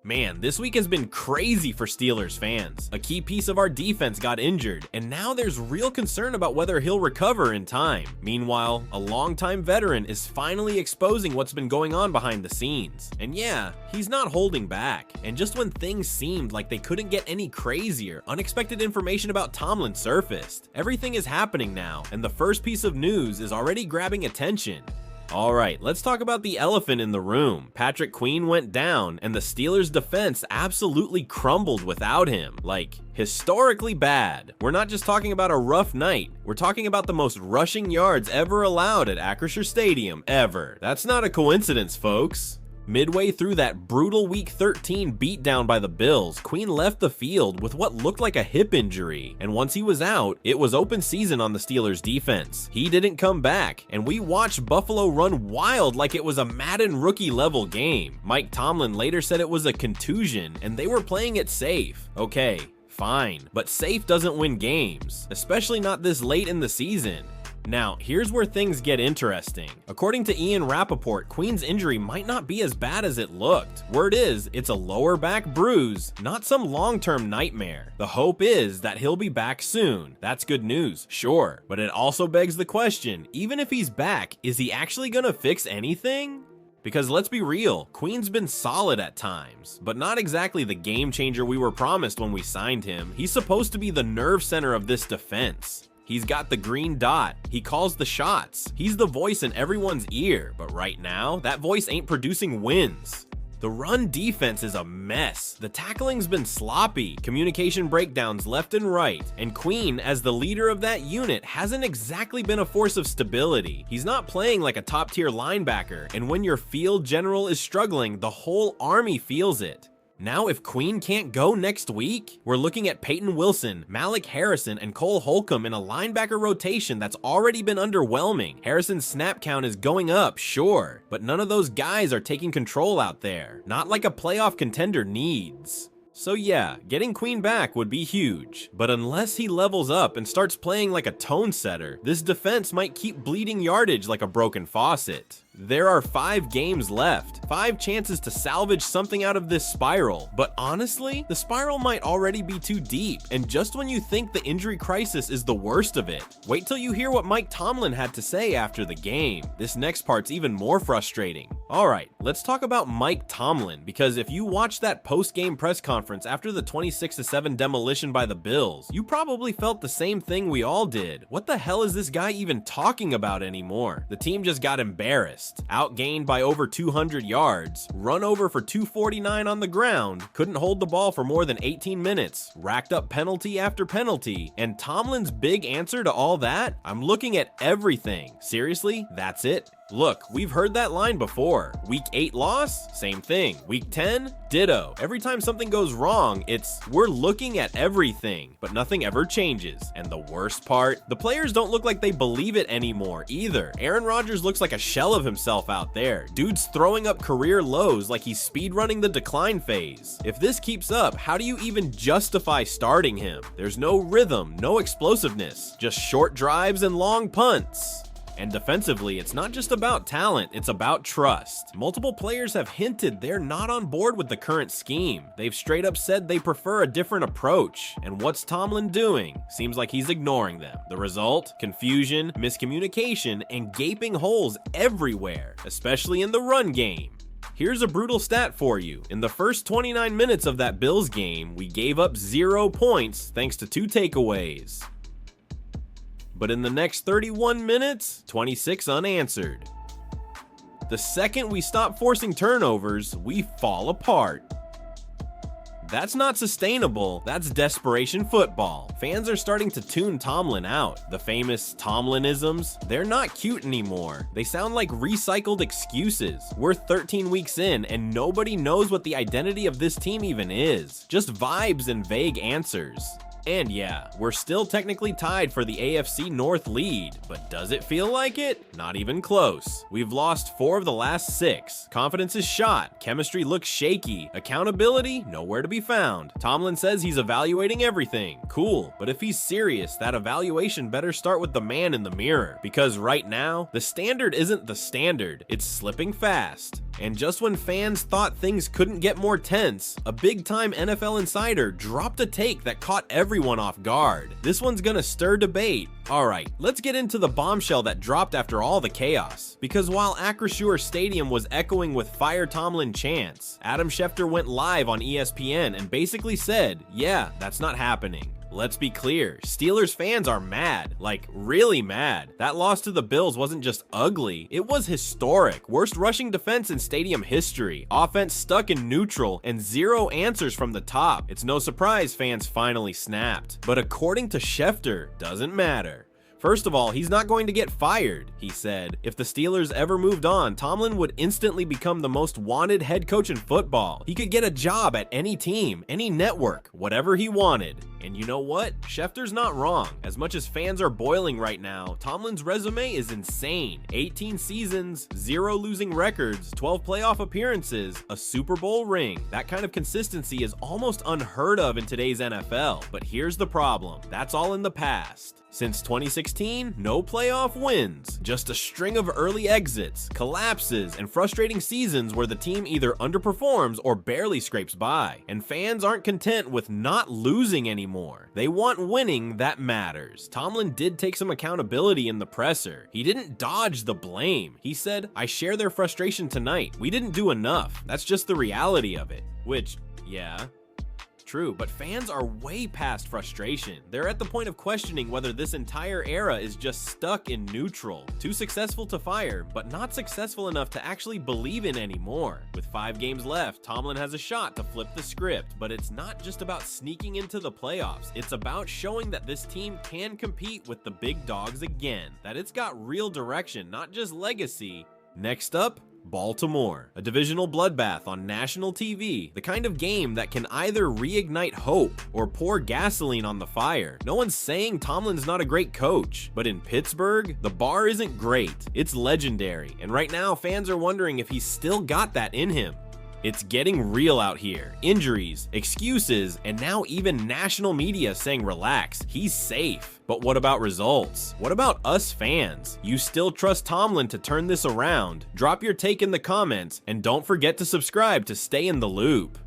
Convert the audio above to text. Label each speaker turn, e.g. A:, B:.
A: Man, this week has been crazy for Steelers fans. A key piece of our defense got injured, and now there's real concern about whether he'll recover in time. Meanwhile, a longtime veteran is finally exposing what's been going on behind the scenes. And yeah, he's not holding back. And just when things seemed like they couldn't get any crazier, unexpected information about Tomlin surfaced. Everything is happening now, and the first piece of news is already grabbing attention. Alright, let's talk about the elephant in the room. Patrick Queen went down, and the Steelers' defense absolutely crumbled without him. Like, historically bad. We're not just talking about a rough night, we're talking about the most rushing yards ever allowed at Acrisure Stadium, ever. That's not a coincidence, folks. Midway through that brutal Week 13 beatdown by the Bills, Queen left the field with what looked like a hip injury, and once he was out, it was open season on the Steelers' defense. He didn't come back, and we watched Buffalo run wild like it was a Madden rookie-level game. Mike Tomlin later said it was a contusion, and they were playing it safe. Okay, fine, but safe doesn't win games, especially not this late in the season. Now, here's where things get interesting. According to Ian Rappaport, Queen's injury might not be as bad as it looked. Word is, it's a lower back bruise, not some long-term nightmare. The hope is that he'll be back soon. That's good news, sure. But it also begs the question, even if he's back, is he actually gonna fix anything? Because let's be real, Queen's been solid at times, but not exactly the game changer we were promised when we signed him. He's supposed to be the nerve center of this defense. He's got the green dot, he calls the shots, he's the voice in everyone's ear, but right now, that voice ain't producing wins. The run defense is a mess, the tackling's been sloppy, communication breakdowns left and right, and Queen, as the leader of that unit, hasn't exactly been a force of stability. He's not playing like a top-tier linebacker, and when your field general is struggling, the whole army feels it. Now, if Queen can't go next week, we're looking at Peyton Wilson, Malik Harrison, and Cole Holcomb in a linebacker rotation that's already been underwhelming. Harrison's snap count is going up, sure, but none of those guys are taking control out there. Not like a playoff contender needs. So yeah, getting Queen back would be huge, but unless he levels up and starts playing like a tone setter, this defense might keep bleeding yardage like a broken faucet. There are 5 games left, 5 chances to salvage something out of this spiral, but honestly, the spiral might already be too deep, and just when you think the injury crisis is the worst of it, wait till you hear what Mike Tomlin had to say after the game. This next part's even more frustrating. Alright, let's talk about Mike Tomlin, because if you watched that post-game press conference after the 26-7 demolition by the Bills, you probably felt the same thing we all did. What the hell is this guy even talking about anymore? The team just got embarrassed. Outgained by over 200 yards, run over for 249 on the ground, couldn't hold the ball for more than 18 minutes, racked up penalty after penalty, and Tomlin's big answer to all that? I'm looking at everything. Seriously, that's it? Look, we've heard that line before. Week 8 loss? Same thing. Week 10? Ditto. Every time something goes wrong, it's, we're looking at everything, but nothing ever changes. And the worst part? The players don't look like they believe it anymore either. Aaron Rodgers looks like a shell of himself out there. Dude's throwing up career lows like he's speedrunning the decline phase. If this keeps up, how do you even justify starting him? There's no rhythm, no explosiveness, just short drives and long punts. And defensively, it's not just about talent, it's about trust. Multiple players have hinted they're not on board with the current scheme. They've straight up said they prefer a different approach. And what's Tomlin doing? Seems like he's ignoring them. The result? Confusion, miscommunication, and gaping holes everywhere, especially in the run game. Here's a brutal stat for you. In the first 29 minutes of that Bills game, we gave up 0 points thanks to 2 takeaways. But in the next 31 minutes, 26 unanswered. The second we stop forcing turnovers, we fall apart. That's not sustainable, that's desperation football. Fans are starting to tune Tomlin out. The famous Tomlinisms, they're not cute anymore. They sound like recycled excuses. We're 13 weeks in and nobody knows what the identity of this team even is. Just vibes and vague answers. And yeah, we're still technically tied for the AFC North lead, but does it feel like it? Not even close. We've lost 4 of the last 6. Confidence is shot, chemistry looks shaky, accountability nowhere to be found. Tomlin says he's evaluating everything. Cool, but if he's serious, that evaluation better start with the man in the mirror, because right now, the standard isn't the standard, it's slipping fast. And just when fans thought things couldn't get more tense, a big-time NFL insider dropped a take that caught everyone off guard. This one's gonna stir debate. Alright, let's get into the bombshell that dropped after all the chaos. Because while Acrisure Stadium was echoing with "Fire Tomlin" chants, Adam Schefter went live on ESPN and basically said, yeah, that's not happening. Let's be clear, Steelers fans are mad, like really mad. That loss to the Bills wasn't just ugly, it was historic. Worst rushing defense in stadium history, offense stuck in neutral, and 0 answers from the top. It's no surprise fans finally snapped. But according to Schefter, doesn't matter. First of all, he's not going to get fired, he said. If the Steelers ever moved on, Tomlin would instantly become the most wanted head coach in football. He could get a job at any team, any network, whatever he wanted. And you know what? Schefter's not wrong. As much as fans are boiling right now, Tomlin's resume is insane. 18 seasons, 0 losing records, 12 playoff appearances, a Super Bowl ring. That kind of consistency is almost unheard of in today's NFL. But here's the problem. That's all in the past. Since 2016, no playoff wins, just a string of early exits, collapses, and frustrating seasons where the team either underperforms or barely scrapes by. And fans aren't content with not losing anymore. They want winning that matters. Tomlin did take some accountability in the presser. He didn't dodge the blame. He said, "I share their frustration tonight. We didn't do enough. That's just the reality of it." Which, yeah, true, but fans are way past frustration. They're at the point of questioning whether this entire era is just stuck in neutral. Too successful to fire, but not successful enough to actually believe in anymore. With 5 games left, Tomlin has a shot to flip the script, but it's not just about sneaking into the playoffs. It's about showing that this team can compete with the big dogs again, that it's got real direction, not just legacy. Next up, Baltimore, a divisional bloodbath on national TV, the kind of game that can either reignite hope or pour gasoline on the fire. No one's saying Tomlin's not a great coach, but in Pittsburgh, the bar isn't great, it's legendary, and right now fans are wondering if he's still got that in him. It's getting real out here. Injuries, excuses, and now even national media saying relax, he's safe. But what about results? What about us fans? You still trust Tomlin to turn this around? Drop your take in the comments, and don't forget to subscribe to stay in the loop.